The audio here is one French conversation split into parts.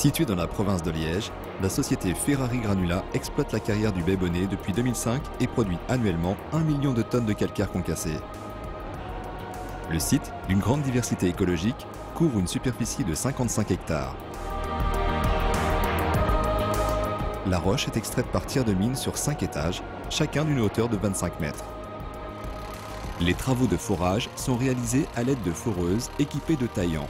Située dans la province de Liège, la société Ferrari Granula exploite la carrière du Baie-Bonnet depuis 2005 et produit annuellement 1 million de tonnes de calcaire concassé. Le site, d'une grande diversité écologique, couvre une superficie de 55 hectares. La roche est extraite par tir de mine sur 5 étages, chacun d'une hauteur de 25 mètres. Les travaux de forage sont réalisés à l'aide de foreuses équipées de taillants.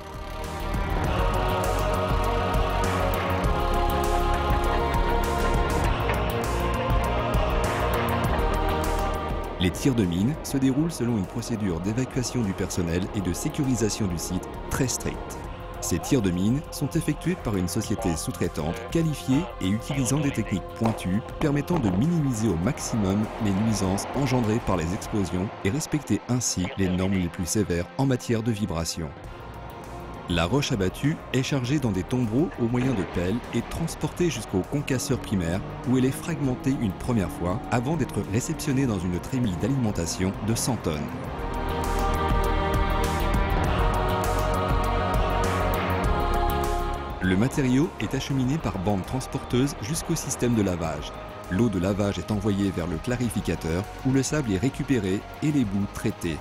Les tirs de mine se déroulent selon une procédure d'évacuation du personnel et de sécurisation du site très stricte. Ces tirs de mine sont effectués par une société sous-traitante qualifiée et utilisant des techniques pointues permettant de minimiser au maximum les nuisances engendrées par les explosions et respecter ainsi les normes les plus sévères en matière de vibration. La roche abattue est chargée dans des tombereaux au moyen de pelles et transportée jusqu'au concasseur primaire où elle est fragmentée une première fois avant d'être réceptionnée dans une trémie d'alimentation de 100 tonnes. Le matériau est acheminé par bande transporteuse jusqu'au système de lavage. L'eau de lavage est envoyée vers le clarificateur où le sable est récupéré et les boues traitées.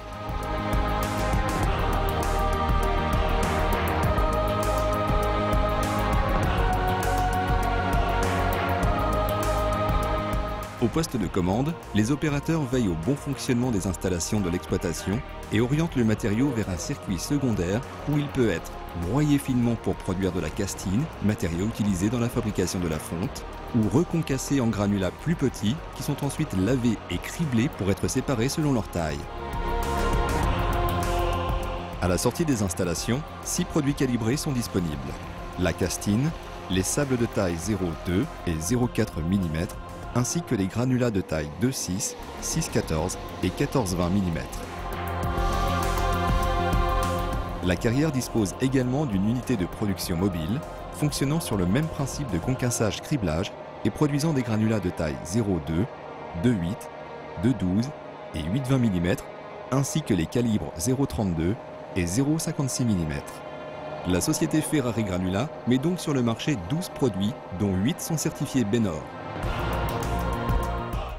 Au poste de commande, les opérateurs veillent au bon fonctionnement des installations de l'exploitation et orientent le matériau vers un circuit secondaire où il peut être broyé finement pour produire de la castine, matériau utilisé dans la fabrication de la fonte, ou reconcassé en granulats plus petits qui sont ensuite lavés et criblés pour être séparés selon leur taille. À la sortie des installations, 6 produits calibrés sont disponibles. La castine, les sables de taille 0,2 et 0,4 mm, ainsi que les granulats de taille 2,6, 6,14 et 14,20 mm. La carrière dispose également d'une unité de production mobile, fonctionnant sur le même principe de concassage-criblage et produisant des granulats de taille 0,2, 2,8, 2,12 et 8,20 mm, ainsi que les calibres 0,32 et 0,56 mm. La société Ferrari Granula met donc sur le marché 12 produits, dont 8 sont certifiés Benor.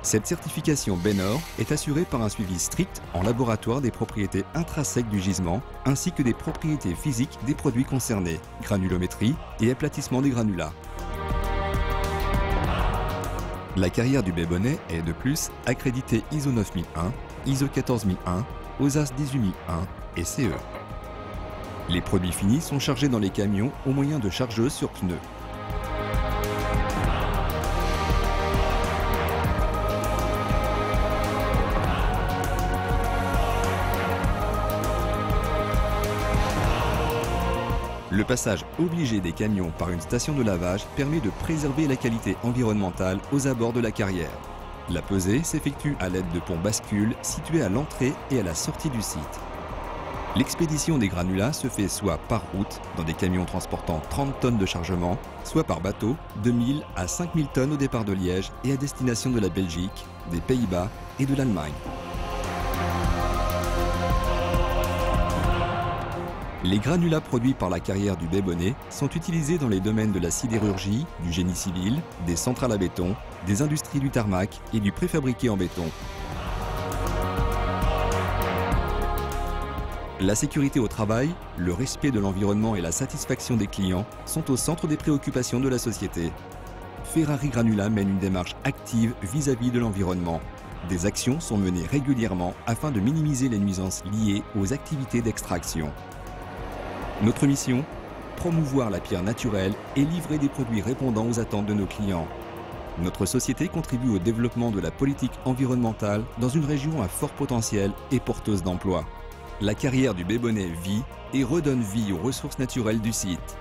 Cette certification Benor est assurée par un suivi strict en laboratoire des propriétés intrinsèques du gisement ainsi que des propriétés physiques des produits concernés, granulométrie et aplatissement des granulats. La carrière du Baie-Bonnet est de plus accréditée ISO 9001, ISO 14001, OSAS 18001 et CE. Les produits finis sont chargés dans les camions au moyen de chargeuses sur pneus. Le passage obligé des camions par une station de lavage permet de préserver la qualité environnementale aux abords de la carrière. La pesée s'effectue à l'aide de ponts bascules situés à l'entrée et à la sortie du site. L'expédition des granulats se fait soit par route, dans des camions transportant 30 tonnes de chargement, soit par bateau, de 1000 à 5000 tonnes au départ de Liège et à destination de la Belgique, des Pays-Bas et de l'Allemagne. Les granulats produits par la carrière du Baie-Bonnet sont utilisés dans les domaines de la sidérurgie, du génie civil, des centrales à béton, des industries du tarmac et du préfabriqué en béton. La sécurité au travail, le respect de l'environnement et la satisfaction des clients sont au centre des préoccupations de la société. Ferrari Granula mène une démarche active vis-à-vis de l'environnement. Des actions sont menées régulièrement afin de minimiser les nuisances liées aux activités d'extraction. Notre mission, promouvoir la pierre naturelle et livrer des produits répondant aux attentes de nos clients. Notre société contribue au développement de la politique environnementale dans une région à fort potentiel et porteuse d'emplois. La carrière du Baie-Bonnet vit et redonne vie aux ressources naturelles du site.